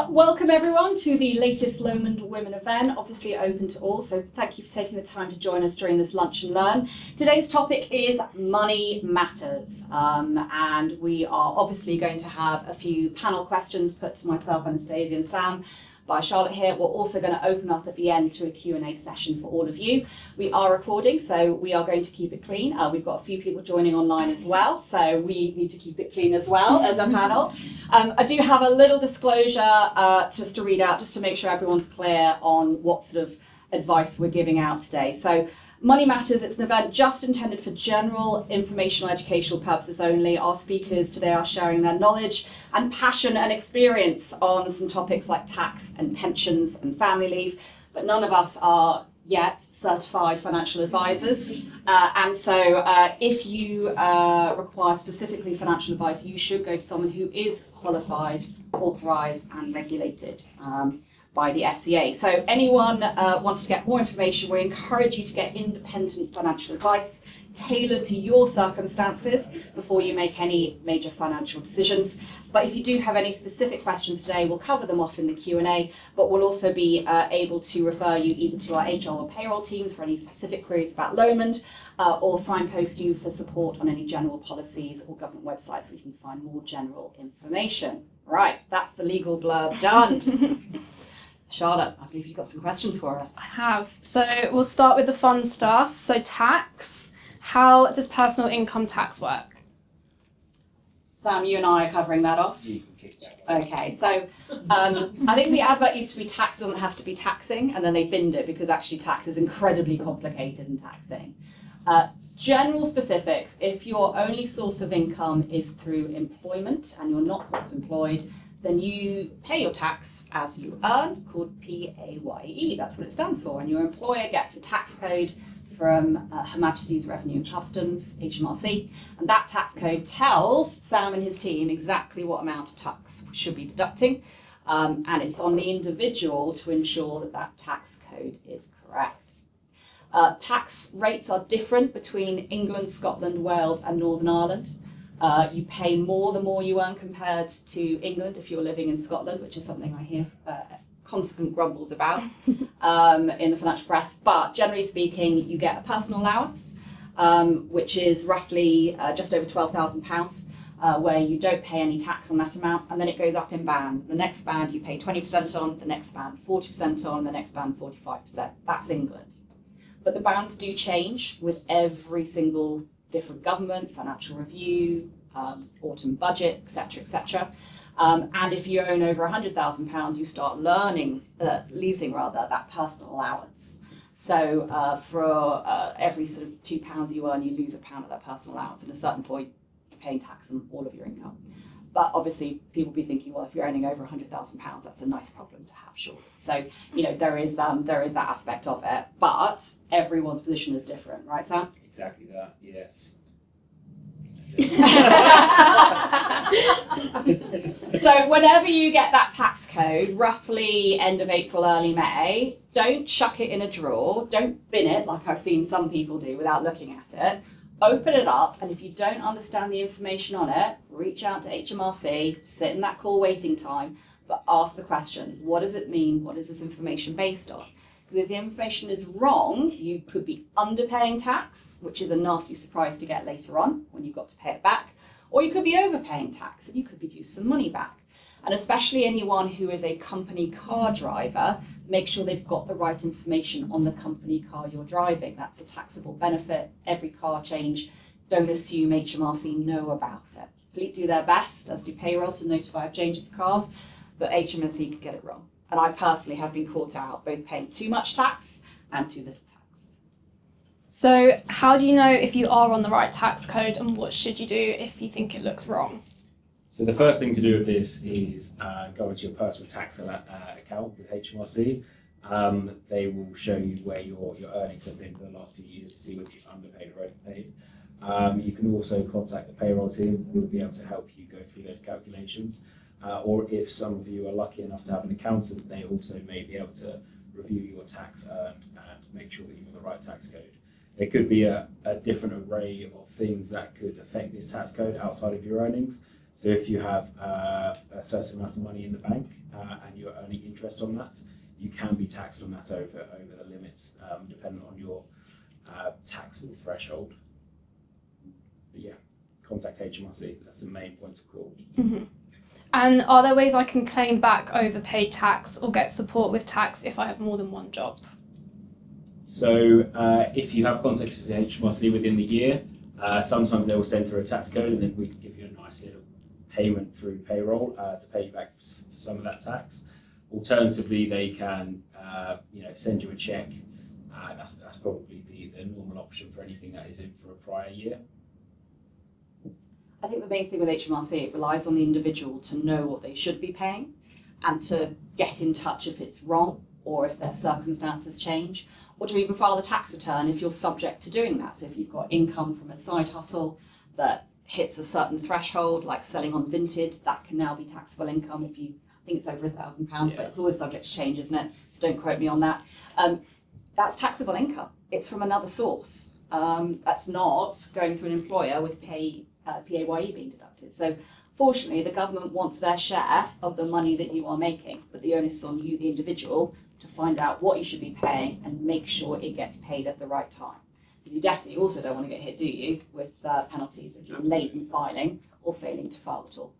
Welcome everyone to the latest Lomond Women event, obviously open to all, so thank you for taking the time to join us during this lunch and learn. Today's topic is money matters, and we are obviously going to have a few panel questions put to myself, Anastasia and Sam, by Charlotte here. We're also going to open up at the end to a Q&A session for all of you. We are recording, so we are going to keep it clean. We've got a few people joining online as well, so we need to keep it clean as well as a panel. I do have a little disclosure just to read out, just to make sure everyone's clear on what sort of advice we're giving out today. So Money Matters, it's an event just intended for general informational educational purposes only. Our speakers today are sharing their knowledge and passion and experience on some topics like tax and pensions and family leave, but none of us are yet certified financial advisors. And so if you require specifically financial advice, you should go to someone who is qualified, authorised and regulated by the FCA. So anyone wants to get more information, we encourage you to get independent financial advice tailored to your circumstances before you make any major financial decisions. But if you do have any specific questions today, we'll cover them off in the Q&A, but we'll also be able to refer you either to our HR or payroll teams for any specific queries about Lomond, or signpost you for support on any general policies or government websites so you can find more general information. Right, that's the legal blurb done. Charlotte, I believe you've got some questions for us. I have. So we'll start with the fun stuff. So tax. How does personal income tax work? Sam, you and I are covering that off. You can kick that off. Okay, so I think the advert used to be tax doesn't have to be taxing, and then they binned it because actually tax is incredibly complicated in taxing. General specifics, if your only source of income is through employment and you're not self-employed, then you pay your tax as you earn, called PAYE, that's what it stands for, and your employer gets a tax code from Her Majesty's Revenue and Customs, HMRC, and that tax code tells Sam and his team exactly what amount of tax should be deducting, and it's on the individual to ensure that that tax code is correct. Tax rates are different between England, Scotland, Wales and Northern Ireland. You pay more the more you earn compared to England if you're living in Scotland, which is something I hear constant grumbles about in the financial press. But generally speaking, you get a personal allowance, which is roughly just over £12,000, where you don't pay any tax on that amount, and then it goes up in bands. The next band you pay 20% on, the next band 40% on, the next band 45%. That's England. But the bands do change with every single different government, financial review, autumn budget, etc., etc. And if you own over £100,000, you start losing that personal allowance. So for every sort of £2 you earn, you lose £1 of that personal allowance. At a certain point, you're paying tax on all of your income. But obviously, people will be thinking, well, if you're earning over £100,000, that's a nice problem to have, surely. So, you know, there is that aspect of it. But everyone's position is different, right, Sam? Exactly that, yes. So whenever you get that tax code, roughly end of April, early May, don't chuck it in a drawer, don't bin it like I've seen some people do without looking at it. Open it up, and if you don't understand the information on it, reach out to HMRC, sit in that call waiting time, but ask the questions. What does it mean? What is this information based on? Because if the information is wrong, you could be underpaying tax, which is a nasty surprise to get later on when you've got to pay it back, or you could be overpaying tax and you could be due some money back. And especially anyone who is a company car driver, make sure they've got the right information on the company car you're driving. That's a taxable benefit. Every car change, don't assume HMRC know about it. Fleet do their best, as do payroll, to notify of changes to cars, but HMRC could get it wrong. And I personally have been caught out both paying too much tax and too little tax. So how do you know if you are on the right tax code, and what should you do if you think it looks wrong? So the first thing to do with this is go into your personal tax account with HMRC. They will show you where your earnings have been for the last few years to see whether you've underpaid or overpaid. You can also contact the payroll team who will be able to help you go through those calculations. Or if some of you are lucky enough to have an accountant, they also may be able to review your tax earned and make sure that you're on the right tax code. There could be a different array of things that could affect this tax code outside of your earnings. So if you have a certain amount of money in the bank and you're earning interest on that, you can be taxed on that over the limit, depending on your taxable threshold. But yeah, contact HMRC. That's the main point of call. Mm-hmm. And are there ways I can claim back overpaid tax or get support with tax if I have more than one job? So if you have contacted the HMRC within the year, sometimes they will send through a tax code, and then we can give you a nice little payment through payroll to pay you back for some of that tax. Alternatively, they can send you a check. That's probably the normal option for anything that is in for a prior year. I think the main thing with HMRC, it relies on the individual to know what they should be paying and to get in touch if it's wrong or if their circumstances change, or to even file the tax return if you're subject to doing that. So if you've got income from a side hustle that hits a certain threshold, like selling on Vinted, that can now be taxable income if you, I think it's over £1,000, but it's always subject to change, isn't it? So don't quote me on that. That's taxable income. It's from another source. That's not going through an employer with PAYE being deducted. So fortunately, the government wants their share of the money that you are making, but the onus is on you, the individual, to find out what you should be paying and make sure it gets paid at the right time. Because you definitely also don't want to get hit, do you, with penalties if you're late in filing or failing to file at all.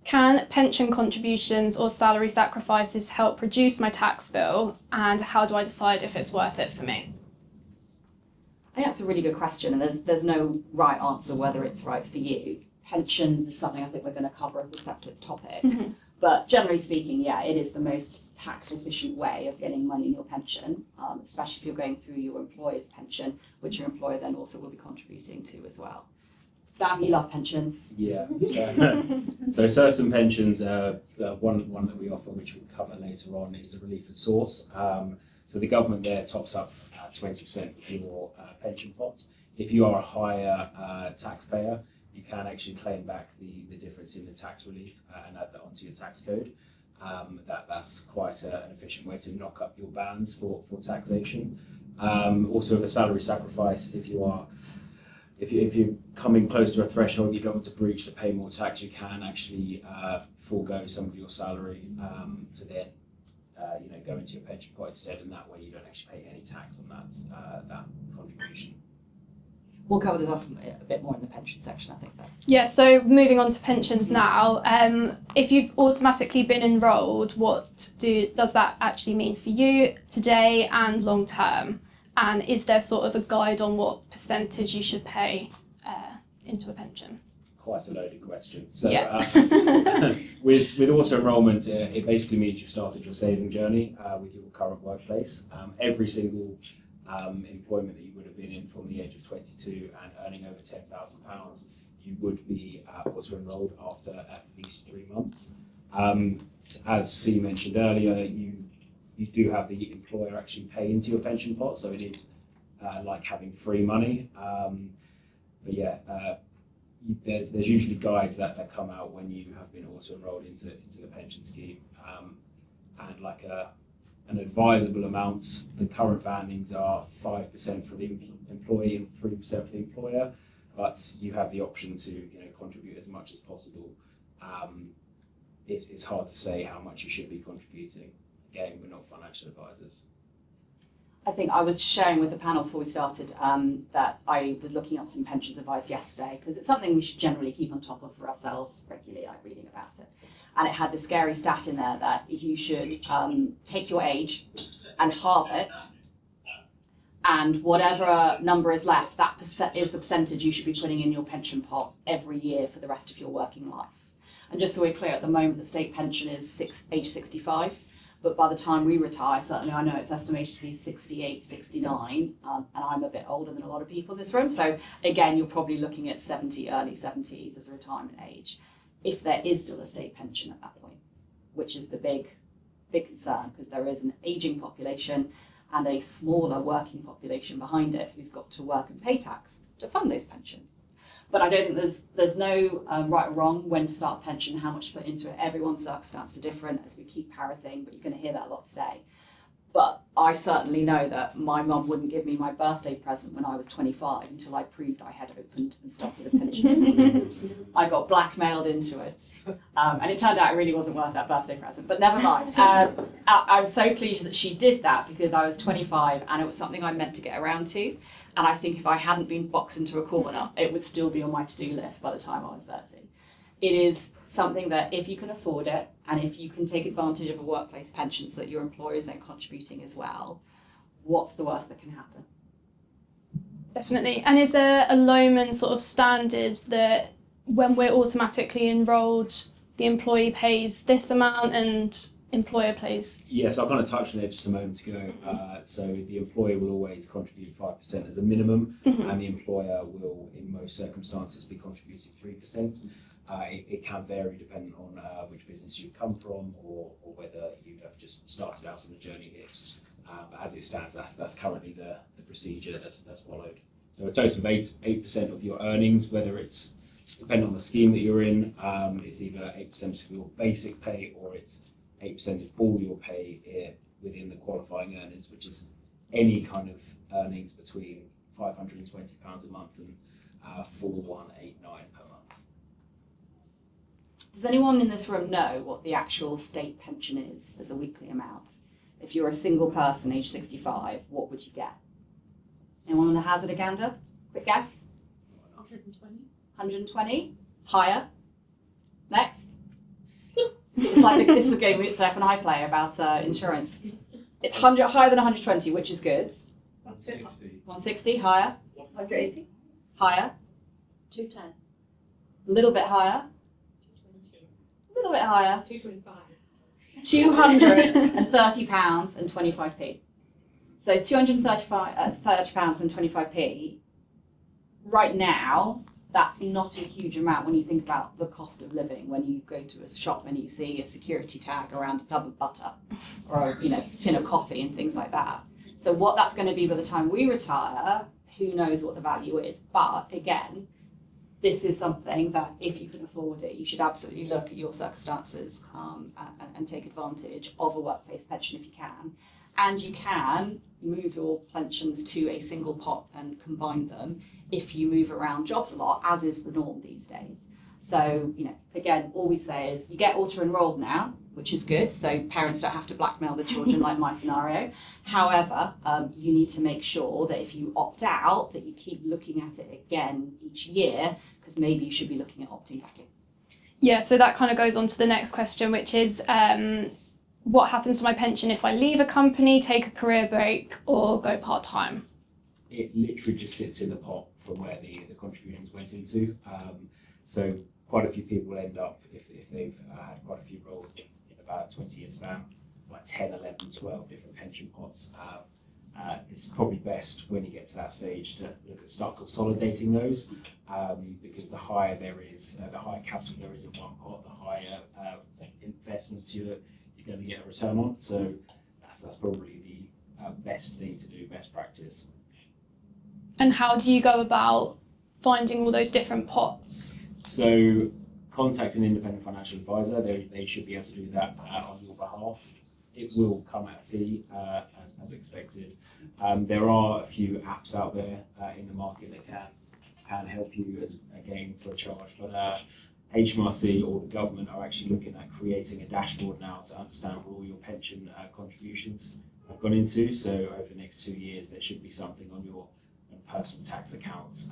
Can pension contributions or salary sacrifices help reduce my tax bill, and how do I decide if it's worth it for me? I think that's a really good question, and there's no right answer whether it's right for you. Pensions is something I think we're going to cover as a separate topic. Mm-hmm. But generally speaking, yeah, it is the most tax efficient way of getting money in your pension, especially if you're going through your employer's pension, which your employer then also will be contributing to as well. Sam, you love pensions. Yeah. So certain pensions, one that we offer, which we'll cover later on, is a relief at source. So the government there tops up 20% of your pension pot. If you are a higher taxpayer, you can actually claim back the difference in the tax relief and add that onto your tax code. That's quite an efficient way to knock up your bands for taxation. Also, with a salary sacrifice, if you're coming close to a threshold you don't want to breach to pay more tax, you can actually forego some of your salary to then go into your pension pot instead, and that way you don't actually pay any tax on that contribution. We'll cover this off a bit more in the pension section, I think. Yeah, so moving on to pensions now. If you've automatically been enrolled, what does that actually mean for you today and long term? And is there sort of a guide on what percentage you should pay into a pension? Quite a loaded question. So yeah. with auto enrolment, it basically means you've started your saving journey with your current workplace. Every single employment that you would have been in from the age of 22 and earning over £10,000, you would be auto enrolled after at least 3 months. As Fee mentioned earlier, you do have the employer actually pay into your pension pot, so it is like having free money. But yeah, there's usually guides that come out when you have been auto enrolled into the pension scheme, and like an advisable amount. The current bandings are 5% for the employee and 3% for the employer, but you have the option to contribute as much as possible. It's hard to say how much you should be contributing. Again, we're not financial advisors. I think I was sharing with the panel before we started that I was looking up some pensions advice yesterday, because it's something we should generally keep on top of for ourselves regularly, like reading about it. And it had the scary stat in there that you should take your age and halve it, and whatever number is left, that is the percentage you should be putting in your pension pot every year for the rest of your working life. And just so we're clear, at the moment the state pension is age 65. But by the time we retire, certainly I know it's estimated to be 68, 69, and I'm a bit older than a lot of people in this room. So again, you're probably looking at 70, early 70s as a retirement age, if there is still a state pension at that point, which is the big concern, because there is an ageing population and a smaller working population behind it who's got to work and pay tax to fund those pensions. But I don't think there's no right or wrong when to start a pension, how much to put into it. Everyone's circumstances are different, as we keep parroting, but you're going to hear that a lot today. But I certainly know that my mum wouldn't give me my birthday present when I was 25 until I proved I had opened and started a pension. I got blackmailed into it. And it turned out it really wasn't worth that birthday present, but never mind. I'm so pleased that she did that because I was 25 and it was something I meant to get around to. And I think if I hadn't been boxed into a corner, it would still be on my to-do list by the time I was 30. It is something that if you can afford it and if you can take advantage of a workplace pension so that your employer is then contributing as well, what's the worst that can happen? Definitely. And is there a Lomond sort of standard that when we're automatically enrolled, the employee pays this amount and employer pays? Yes, I kind of touched on it just a moment ago. So the employer will always contribute 5% as a minimum, and the employer will, in most circumstances, be contributing 3%. It can vary depending on which business you've come from or whether you have just started out on the journey here. But as it stands, that's currently the procedure that's followed. So a total of 8% of your earnings, whether it's depending on the scheme that you're in, it's either 8% of your basic pay or it's 8% of all your pay within the qualifying earnings, which is any kind of earnings between £520 a month and 4189 per month. Does anyone in this room know what the actual state pension is as a weekly amount? If you're a single person age 65, what would you get? Anyone want to hazard a gander? Quick guess? 120. 120? Higher? Next? It's like this is the game Steph and I play about insurance. It's higher than 120, which is good. 160. 160, higher? 180. Higher? 210. A little bit higher? 220. A little bit higher? 225. £230 and 25p. So £230 and 25p. Right now, that's not a huge amount when you think about the cost of living. When you go to a shop and you see a security tag around a tub of butter or a tin of coffee and things like that. So what that's going to be by the time we retire, who knows what the value is. But again, this is something that if you can afford it, you should absolutely look at your circumstances and take advantage of a workplace pension if you can. And you can move your pensions to a single pot and combine them if you move around jobs a lot, as is the norm these days. So, again, all we say is you get auto-enrolled now, which is good, so parents don't have to blackmail the children like my scenario. However, you need to make sure that if you opt out, that you keep looking at it again each year, because maybe you should be looking at opting back in. Yeah, so that kind of goes on to the next question, which is what happens to my pension if I leave a company, take a career break, or go part-time? It literally just sits in the pot from where the contributions went into. So quite a few people end up, if they've had quite a few roles in about a 20-year span, like 10, 11, 12 different pension pots. It's probably best when you get to that stage to start consolidating those, because the higher there is, the higher capital there is in one pot, the higher investments you're going to get a return on. So that's probably the best thing to do, best practice. And how do you go about finding all those different pots? So contact an independent financial advisor. They should be able to do that on your behalf. It will come at a fee, as expected. There are a few apps out there in the market that can help you again for a charge, but HMRC or the government are actually looking at creating a dashboard now to understand what all your pension contributions have gone into. So over the next 2 years, there should be something on your personal tax account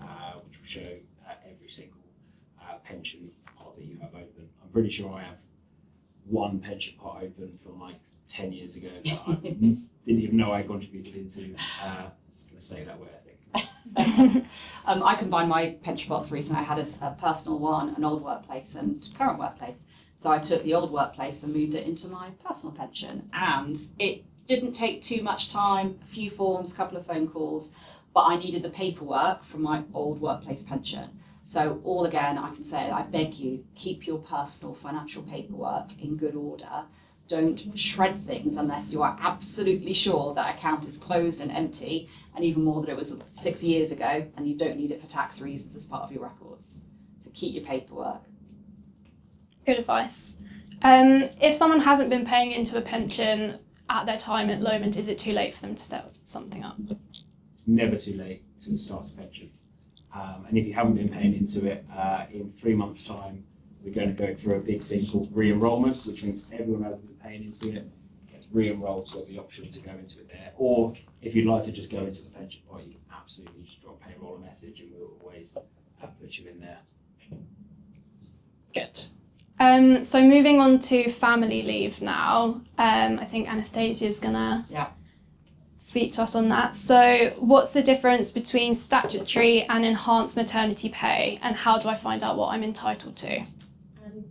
which will show every single pension pot that you have open. I'm pretty sure I have one pension pot open from like 10 years ago that I didn't even know I contributed into. I'm just going to say that way, I think. I combined my pension pots recently. I had a personal one, an old workplace and current workplace. So I took the old workplace and moved it into my personal pension. And it didn't take too much time, a few forms, a couple of phone calls, but I needed the paperwork from my old workplace pension. So all again, I can say, I beg you, keep your personal financial paperwork in good order. Don't shred things unless you are absolutely sure that account is closed and empty, and even more that it was 6 years ago and you don't need it for tax reasons as part of your records. So keep your paperwork. Good advice. If someone hasn't been paying into a pension at their time at Lomond, is it too late for them to set something up? It's never too late to start a pension. And if you haven't been paying into it, in 3 months' time, we're going to go through a big thing called re-enrollment, which means everyone who hasn't been paying into it gets re-enrolled, so the option to go into it there. Or if you'd like to just go into the pension pot, you can absolutely just drop payroll a message and we'll always put you in there. Good. So moving on to family leave now. I think Anastasia's gonna speak to us on that. So what's the difference between statutory and enhanced maternity pay, and how do I find out what I'm entitled to?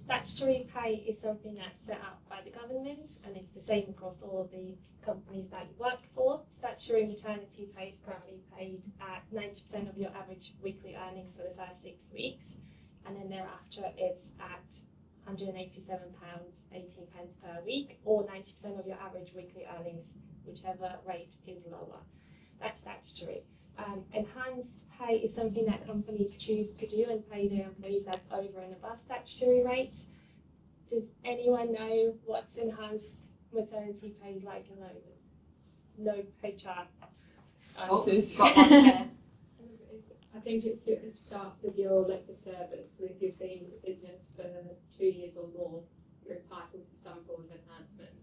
Statutory pay is something that's set up by the government, and it's the same across all of the companies that you work for. Statutory maternity pay is currently paid at 90% of your average weekly earnings for the first 6 weeks, and then thereafter it's at £187.18 per week, or 90% of your average weekly earnings, whichever rate is lower. That's statutory. Enhanced pay is something that companies choose to do and pay their employees that's over and above statutory rate. Does anyone know what's enhanced maternity pay is like in London? No HR answers. Got one here. I think it starts with your length of service. So if you've been with the business for 2 years or more, you're entitled to some form of enhancement.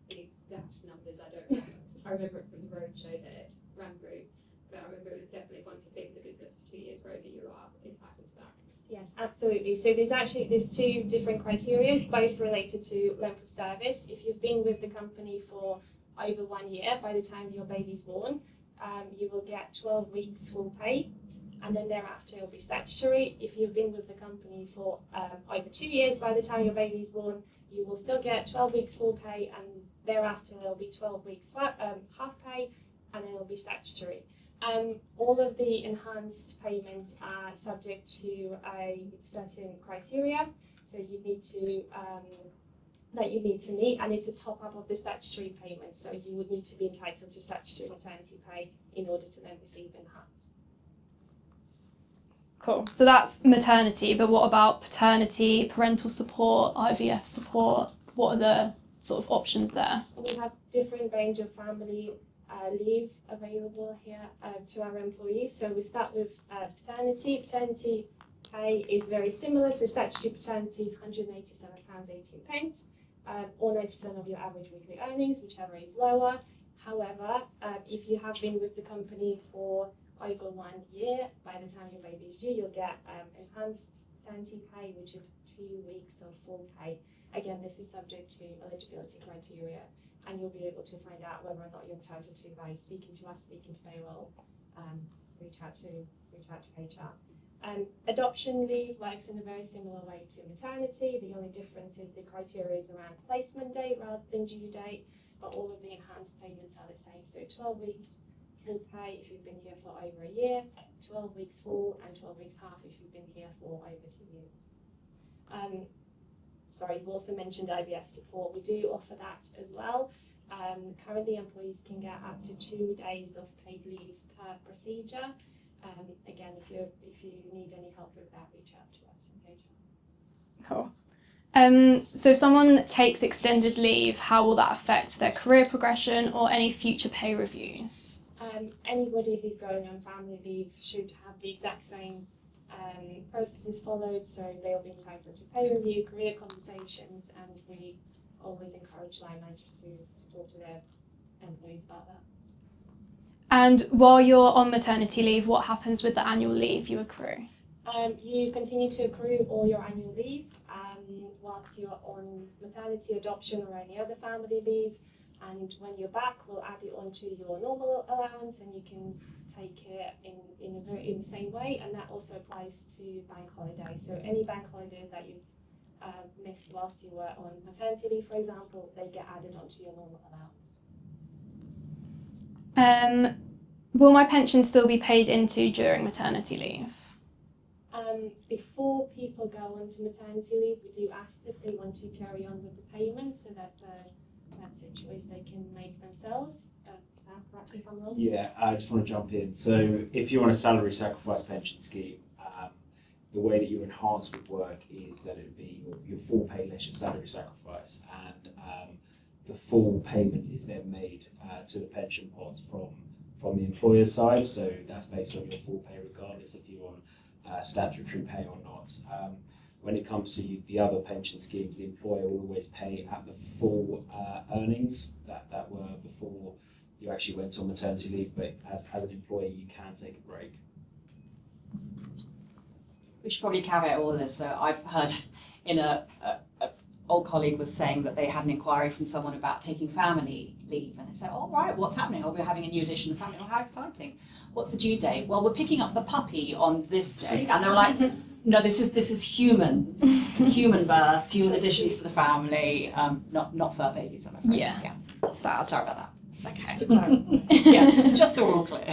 The exact numbers I don't remember. I remember it from the roadshow that it ran through. But I remember it was definitely once you've been with the business for 2 years or over, you are entitled to that. Yes, absolutely. So there's two different criteria, both related to length of service. If you've been with the company for over 1 year, by the time your baby's born, you will get 12 weeks full pay, and then thereafter it'll be statutory. If you've been with the company for over 2 years, by the time your baby's born, you will still get 12 weeks full pay, and thereafter there'll be 12 weeks half pay, and then it'll be statutory. All of the enhanced payments are subject to a certain criteria, so you need to meet, and it's a top up of the statutory payment. So you would need to be entitled to statutory maternity pay in order to then receive enhanced. Cool. So that's maternity, but what about paternity, parental support, IVF support? What are the sort of options there? We have different range of family leave available here to our employees. So we start with paternity. Paternity pay is very similar. So statutory paternity is £187.18, or 90% of your average weekly earnings, whichever is lower. However, if you have been with the company for over 1 year, by the time your baby is due, you'll get enhanced paternity pay, which is 2 weeks of full pay. Again, this is subject to eligibility criteria, and you'll be able to find out whether or not you're entitled to by speaking to us, speaking to payroll, reach out to HR. Adoption leave works in a very similar way to maternity. The only difference is the criteria is around placement date rather than due date, but all of the enhanced payments are the same. So 12 weeks full pay if you've been here for over a year, 12 weeks full, and 12 weeks half if you've been here for over 2 years. Sorry, you've also mentioned IVF support. We do offer that as well. Currently, employees can get up to 2 days of paid leave per procedure. Again, if you need any help with that, reach out to us in HR. Cool. So if someone takes extended leave, how will that affect their career progression or any future pay reviews? Anybody who's going on family leave should have the exact same processes followed, so they'll be entitled to pay review, career conversations, and we always encourage line managers to talk to their employees about that. And while you're on maternity leave, what happens with the annual leave you accrue? You continue to accrue all your annual leave whilst you're on maternity, adoption, or any other family leave. And when you're back, we'll add it onto your normal allowance, and you can take it in the same way. And that also applies to bank holidays. So any bank holidays that you've missed whilst you were on maternity leave, for example, they get added onto your normal allowance. Will my pension still be paid into during maternity leave? Before people go on to maternity leave, we do ask if they want to carry on with the payment, so that's a choice they can make themselves. Sam, correct me if I'm wrong. Yeah, I just want to jump in. So if you're on a salary sacrifice pension scheme, the way that your enhanced would work is that it would be your full pay less your salary sacrifice, and the full payment is then made to the pension pot from the employer's side. So that's based on your full pay, regardless if you're on statutory pay or not. When it comes to the other pension schemes, the employer will always pay at the full earnings that were before you actually went on maternity leave. But as an employee, you can take a break. We should probably caveat all of this. So I've heard in a old colleague was saying that they had an inquiry from someone about taking family leave, and they said, "Oh right, what's happening? Oh, we're having a new addition to the family. Oh, how exciting! What's the due date? Well, we're picking up the puppy on this day." And they were like, "No, this is humans, human births, human additions to the family, not fur babies." I'm afraid. Yeah. Sad. Sorry about that. Okay. Yeah, just so we're all clear.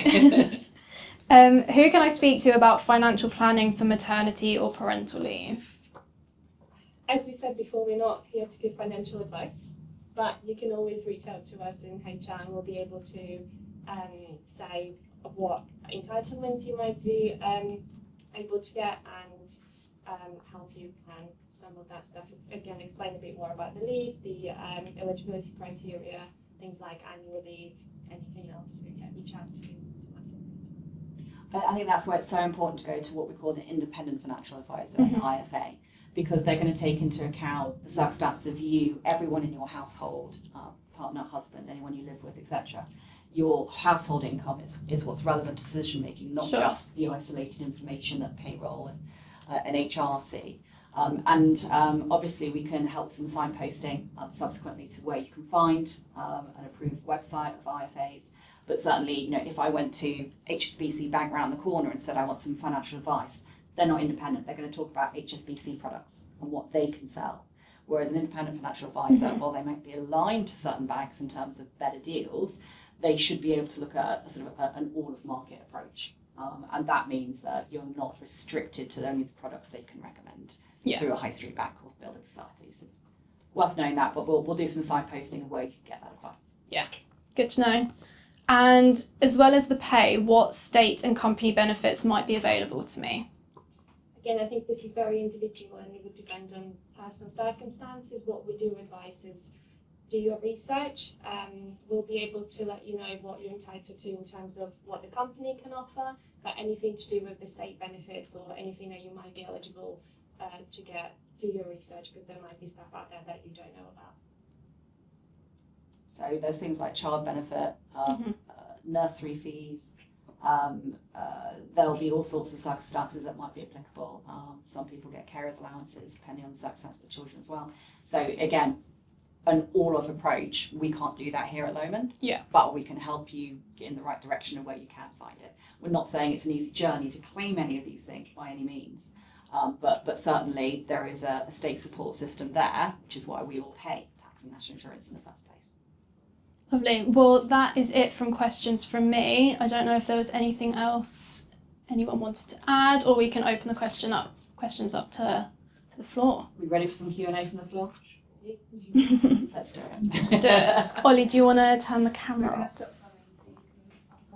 Who can I speak to about financial planning for maternity or parental leave? As we said before, we're not here to give financial advice, but you can always reach out to us in HR and we'll be able to say what entitlements you might be able to get and help you plan some of that stuff. Again, explain a bit more about the leave, the eligibility criteria, things like annual leave, anything else. We can reach out to us. I think that's why it's so important to go to what we call an independent financial advisor, an IFA, because they're going to take into account the circumstances of you, everyone in your household, partner, husband, anyone you live with, etc. Your household income is what's relevant to decision making, not Sure. just the isolated information that payroll and HR see. Obviously we can help some signposting subsequently to where you can find an approved website of IFAs. But certainly, if I went to HSBC Bank round the corner and said I want some financial advice, they're not independent. They're going to talk about HSBC products and what they can sell. Whereas an independent financial advisor, while they might be aligned to certain banks in terms of better deals, they should be able to look at a sort of an all-of-market approach. And that means that you're not restricted to only the products they can recommend through a high street bank or building society. So worth knowing that, but we'll do some signposting of where you can get that advice. Yeah, good to know. And as well as the pay, what state and company benefits might be available to me? Again, I think this is very individual and it would depend on personal circumstances. What we do advise is do your research. We'll be able to let you know what you're entitled to in terms of what the company can offer, but anything to do with the state benefits or anything that you might be eligible to get, do your research because there might be stuff out there that you don't know about. So there's things like child benefit, nursery fees. There'll be all sorts of circumstances that might be applicable. Some people get carers allowances depending on the circumstances of the children as well. So again, an all-of approach. We can't do that here at Lomond, but we can help you get in the right direction of where you can find it. We're not saying it's an easy journey to claim any of these things by any means, but certainly there is a state support system there, which is why we all pay tax and national insurance in the first place. Lovely. Well, that is it from questions from me. I don't know if there was anything else anyone wanted to add, or we can open the questions up to the floor. We ready for some Q&A from the floor? Let's do it. Ollie, do you want to turn the camera off?